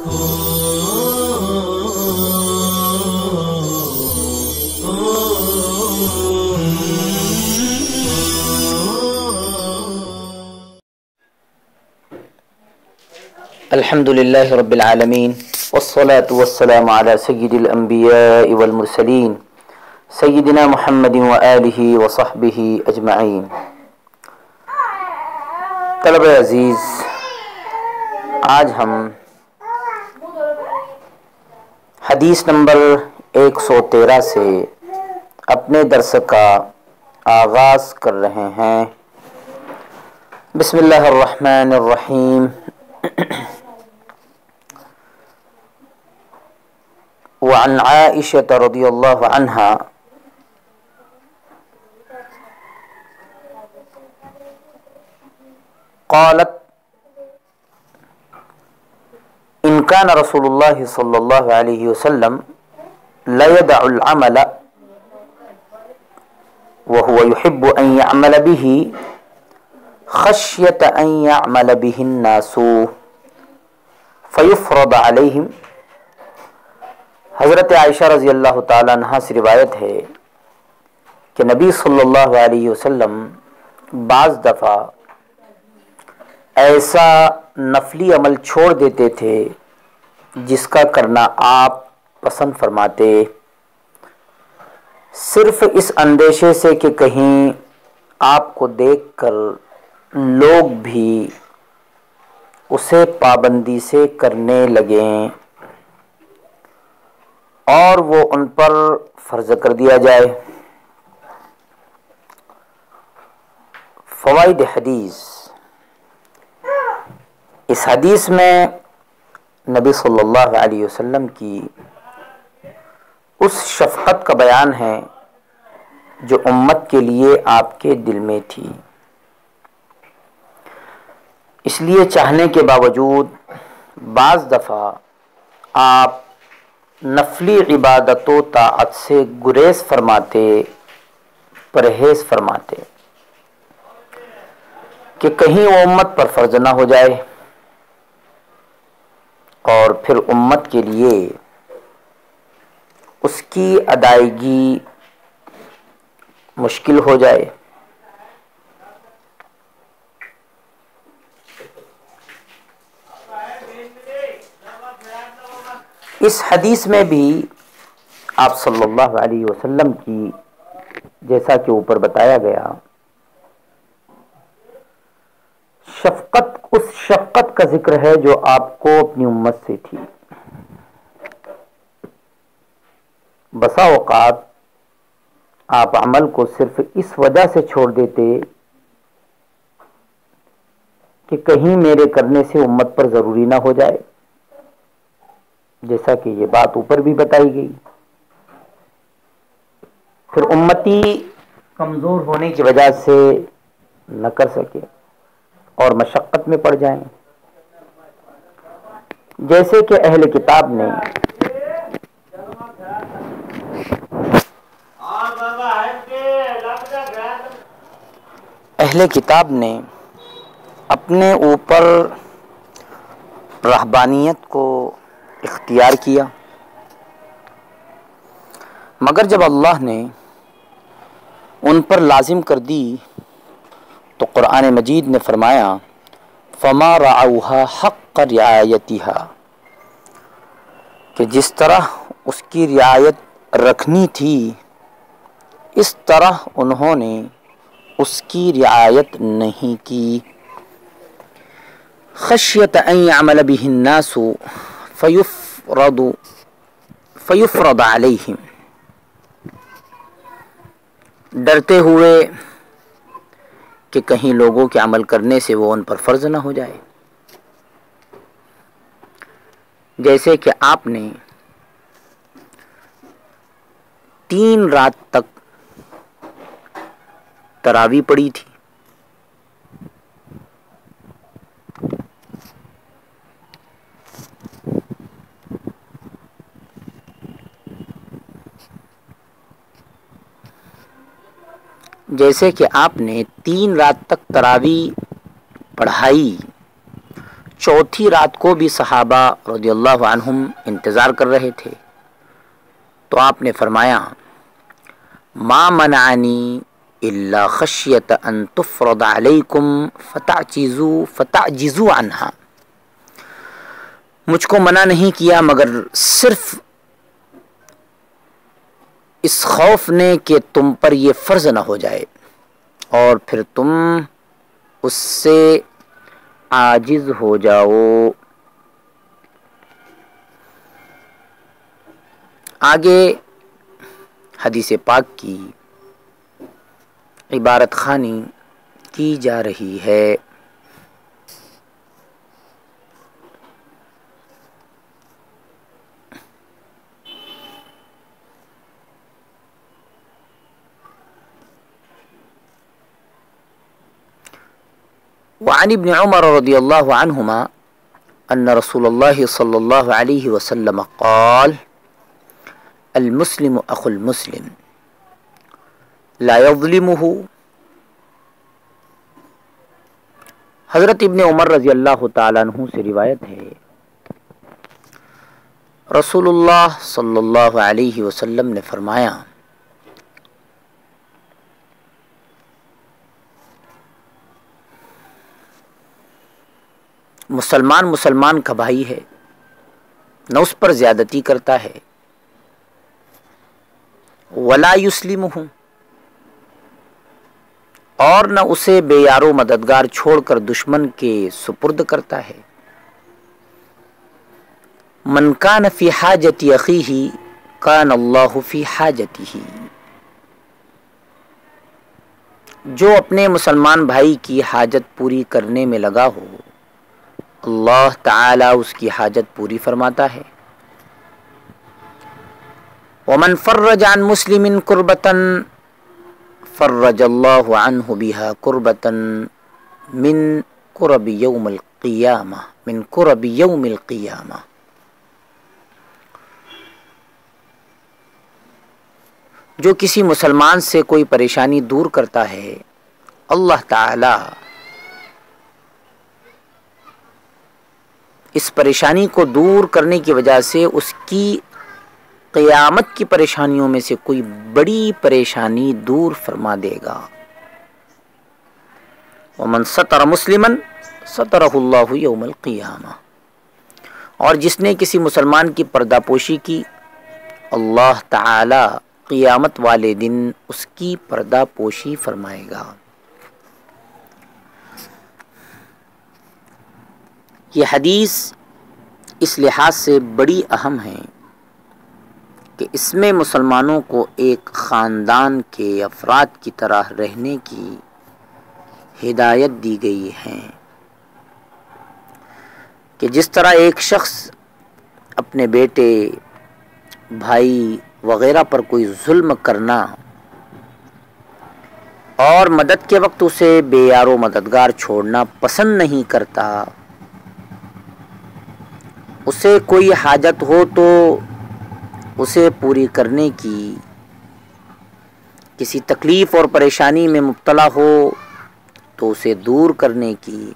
الحمد للہ رب العالمین والصلاة والسلام علی سید الانبیاء والمرسلین سیدنا محمد وآلہ وصحبہ اجمعین۔ طلبہ عزیز، آج ہم حدیث نمبر 113 سے اپنے درس کا آغاز کر رہے ہیں۔ بسم اللہ الرحمن الرحیم۔ وعن عائشة رضی اللہ عنہا قالت ان كان رسول الله صلی اللہ علیہ وسلم لا يدع العمل وهو يحب ان يعمل به خشية ان يعمل به الناس فيفرض عليهم۔ حضرت عائشہ رضی اللہ تعالی عنہ سے روایت ہے کہ نبی صلی اللہ علیہ وسلم بعض دفعہ ایسا نفلی عمل چھوڑ دیتے تھے جس کا کرنا آپ پسند فرماتے، صرف اس اندیشے سے کہ کہیں آپ کو دیکھ کر لوگ بھی اسے پابندی سے کرنے لگیں اور وہ ان پر فرض کر دیا جائے۔ فوائد حدیث۔ اس حدیث میں نبی صلی اللہ علیہ وسلم کی اس شفقت کا بیان ہے جو امت کے لیے آپ کے دل میں تھی، اس لیے چاہنے کے باوجود بعض دفعہ آپ نفلی عبادت و طاعت سے گریز فرماتے، پرہیز فرماتے کہ کہیں وہ امت پر فرض نہ ہو جائے اور پھر امت کے لیے اس کی ادائیگی مشکل ہو جائے۔ اس حدیث میں بھی آپ صلی اللہ علیہ وسلم کی، جیسا کہ اوپر بتایا گیا، اس شفقت کا ذکر ہے جو آپ کو اپنی امت سے تھی۔ بسا اوقات آپ عمل کو صرف اس وجہ سے چھوڑ دیتے کہ کہیں میرے کرنے سے امت پر ضروری نہ ہو جائے، جیسا کہ یہ بات اوپر بھی بتائی گئی۔ پھر امتی کمزور ہونے کی وجہ سے نہ کر سکے اور مشقت میں پڑ جائیں، جیسے کہ اہل کتاب نے اپنے اوپر رہبانیت کو اختیار کیا، مگر جب اللہ نے ان پر لازم کر دی تو قرآن مجید نے فرمایا فما رعوها حق رعایتها، کہ جس طرح اس کی رعایت رکھنی تھی اس طرح انہوں نے اس کی رعایت نہیں کی۔ خشیۃ ان یعمل به الناس فیفرض علیہم، ڈرتے ہوئے کہ کہیں لوگوں کے عمل کرنے سے وہ ان پر فرض نہ ہو جائے، جیسے کہ آپ نے 3 رات تک تراویح پڑھی تھی، جیسے کہ آپ نے 3 رات تک تراویح پڑھائی، چوتھی رات کو بھی صحابہ رضی اللہ عنہم انتظار کر رہے تھے، تو آپ نے فرمایا ما منعنی الا خشیت ان تفرض علیکم فتعجزوا عنہا، مجھ کو منع نہیں کیا مگر صرف اس خوف نے کہ تم پر یہ فرض نہ ہو جائے اور پھر تم اس سے عاجز ہو جاؤ۔ آگے حدیث پاک کی عبارت خوانی کی جا رہی ہے۔ وعن ابن عمر رضی اللہ عنہما ان رسول اللہ صلی اللہ علیہ وسلم قال المسلم اخو المسلم لا يظلمه۔ حضرت ابن عمر رضی اللہ تعالیٰ عنہ سے روایت ہے، رسول اللہ صلی اللہ علیہ وسلم نے فرمایا مسلمان کا بھائی ہے، نہ اس پر زیادتی کرتا ہے، ولا یسلمہ، اور نہ اسے بے یار و مددگار چھوڑ کر دشمن کے سپرد کرتا ہے۔ من کان فی حاجت اخیہ کان اللہ فی حاجتہ، جو اپنے مسلمان بھائی کی حاجت پوری کرنے میں لگا ہو، اللہ تعالی اس کی حاجت پوری فرماتا ہے۔ ومن فرج عن مسلم کربۃ فرج اللہ عنہ بها کربۃ من کرب یوم القیامہ، جو کسی مسلمان سے کوئی پریشانی دور کرتا ہے، اللہ تعالی اس پریشانی کو دور کرنے کی وجہ سے اس کی قیامت کی پریشانیوں میں سے کوئی بڑی پریشانی دور فرما دے گا۔ ومن ستر مسلما سترہ اللہ یوم القیامہ، اور جس نے کسی مسلمان کی پردہ پوشی کی، اللہ تعالی قیامت والے دن اس کی پردہ پوشی فرمائے گا۔ یہ حدیث اس لحاظ سے بڑی اہم ہے کہ اس میں مسلمانوں کو ایک خاندان کے افراد کی طرح رہنے کی ہدایت دی گئی ہے، کہ جس طرح ایک شخص اپنے بیٹے، بھائی وغیرہ پر کوئی ظلم کرنا اور مدد کے وقت اسے بے یار و مددگار چھوڑنا پسند نہیں کرتا، اسے کوئی حاجت ہو تو اسے پوری کرنے کی، کسی تکلیف اور پریشانی میں مبتلا ہو تو اسے دور کرنے کی،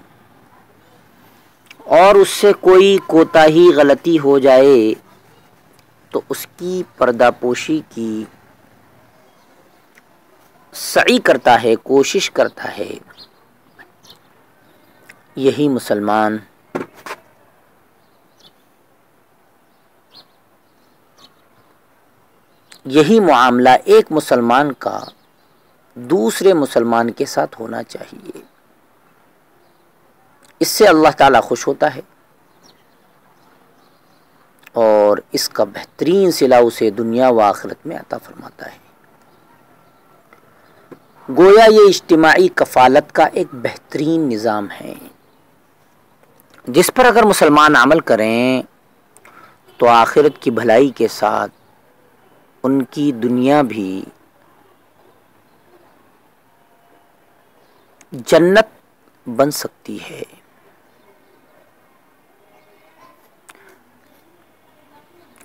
اور اس سے کوئی کوتاہی غلطی ہو جائے تو اس کی پردہ پوشی کی سعی کرتا ہے، کوشش کرتا ہے۔ یہی معاملہ ایک مسلمان کا دوسرے مسلمان کے ساتھ ہونا چاہیے، اس سے اللہ تعالیٰ خوش ہوتا ہے اور اس کا بہترین صلہ اسے دنیا و آخرت میں عطا فرماتا ہے۔ گویا یہ اجتماعی کفالت کا ایک بہترین نظام ہے، جس پر اگر مسلمان عمل کریں تو آخرت کی بھلائی کے ساتھ ان کی دنیا بھی جنت بن سکتی ہے۔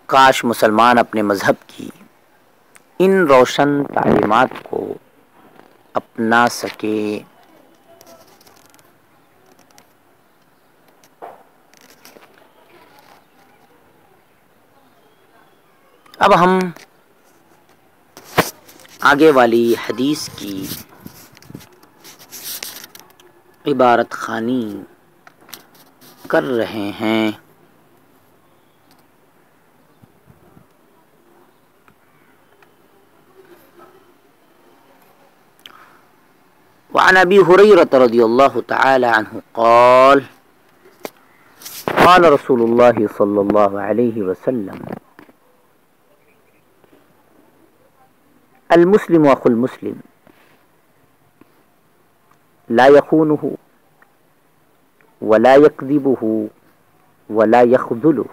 کاش مسلمان اپنے مذہب کی ان روشن تعلیمات کو اپنا سکے۔ اب ہم آگے والی حدیث کی عبارت خوانی کر رہے ہیں۔ وعن ابی ہریرہ رضی اللہ تعالی عنہ قال قال رسول اللہ صلی اللہ علیہ وسلم المسلم اخو المسلم لا يخونه ولا يكذبه ولا يخذله۔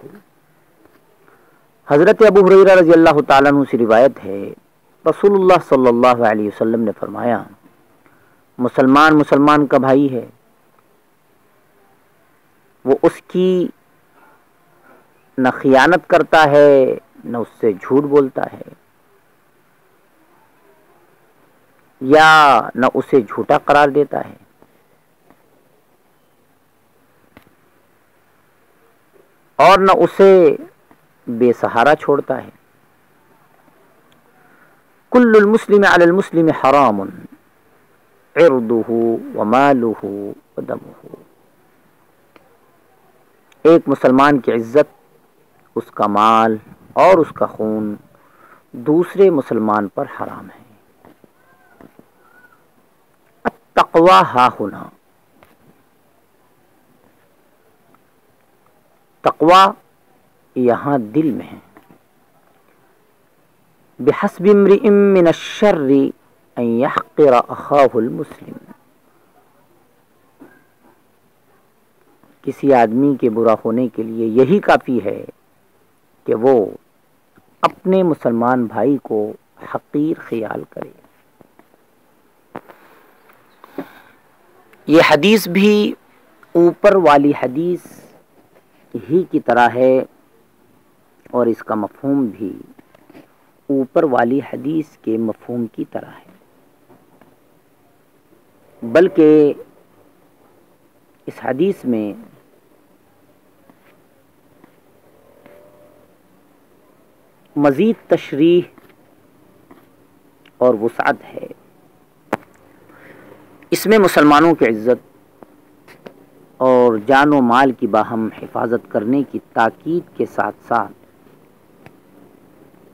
حضرت ابو ہریرہ رضی اللہ تعالیٰ عنہ سے روایت ہے، رسول اللہ صلی اللہ علیہ وسلم نے فرمایا، مسلمان مسلمان کا بھائی ہے، وہ اس کی نہ خیانت کرتا ہے نہ اس سے جھوٹ بولتا ہے یا نہ اسے جھوٹا قرار دیتا ہے، اور نہ اسے بے سہارا چھوڑتا ہے۔ کل المسلم علی المسلم حرام عرضه وماله ودمه۔ ایک مسلمان کی عزت، اس کا مال اور اس کا خون دوسرے مسلمان پر حرام ہے۔ التقوی ہا ہنا، تقوی یہاں دل میں ہے۔ بحسب امرئ من الشر ان يحقر اخاه المسلم، کسی آدمی کے برا ہونے کے لیے یہی کافی ہے کہ وہ اپنے مسلمان بھائی کو حقیر خیال کرے۔ یہ حدیث بھی اوپر والی حدیث ہی کی طرح ہے، اور اس کا مفہوم بھی اوپر والی حدیث کے مفہوم کی طرح ہے، بلکہ اس حدیث میں مزید تشریح اور وسعت ہے۔ اس میں مسلمانوں کی عزت اور جان و مال کی باہم حفاظت کرنے کی تاکید کے ساتھ ساتھ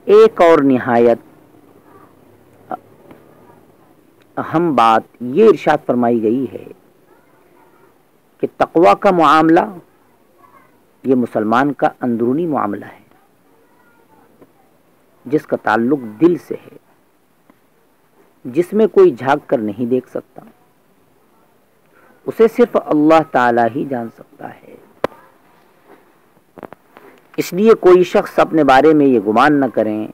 ایک اور نہایت اہم بات یہ ارشاد فرمائی گئی ہے کہ تقوی کا معاملہ یہ مسلمان کا اندرونی معاملہ ہے، جس کا تعلق دل سے ہے، جس میں کوئی جھانک کر نہیں دیکھ سکتا، اسے صرف اللہ تعالی ہی جان سکتا ہے۔ اس لیے کوئی شخص اپنے بارے میں یہ گمان نہ کریں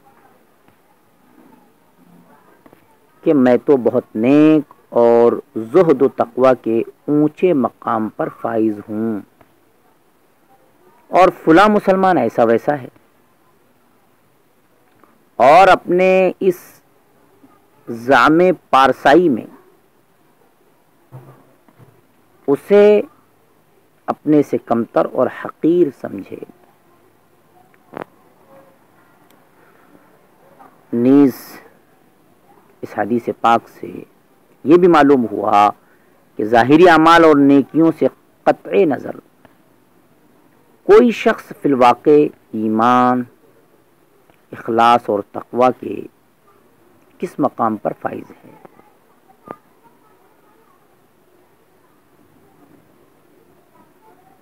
کہ میں تو بہت نیک اور زہد و تقوی کے اونچے مقام پر فائز ہوں، اور فلاں مسلمان ایسا ویسا ہے، اور اپنے اس زعم پارسائی میں اسے اپنے سے کمتر اور حقیر سمجھے۔ نیز اس حدیث پاک سے یہ بھی معلوم ہوا کہ ظاہری اعمال اور نیکیوں سے قطع نظر کوئی شخص فی الواقع ایمان، اخلاص اور تقوی کے کس مقام پر فائز ہے۔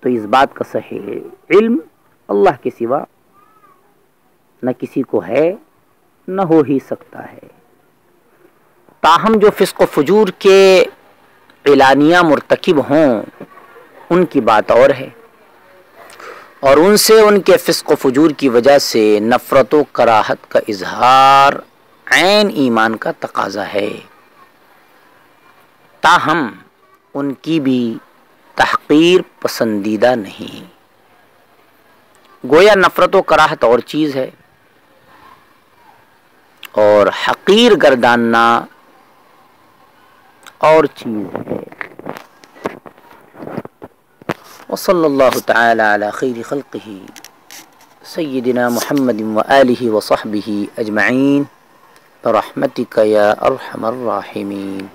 تو اس بات کا صحیح علم اللہ کے سوا نہ کسی کو ہے نہ ہو ہی سکتا ہے۔ تاہم جو فسق و فجور کے اعلانیہ مرتکب ہوں ان کی بات اور ہے، اور ان سے ان کے فسق و فجور کی وجہ سے نفرت و کراہت کا اظہار عین ایمان کا تقاضا ہے، تاہم ان کی بھی تحقیر پسندیدہ نہیں۔ گویا نفرت و کراہت اور چیز ہے اور حقیر گرداننا اور چیز ہے۔ وصلی اللہ تعالی علی خیر خلقہ سیدنا محمد وآلہ وصحبہ اجمعین برحمتک یا ارحم الراحمین.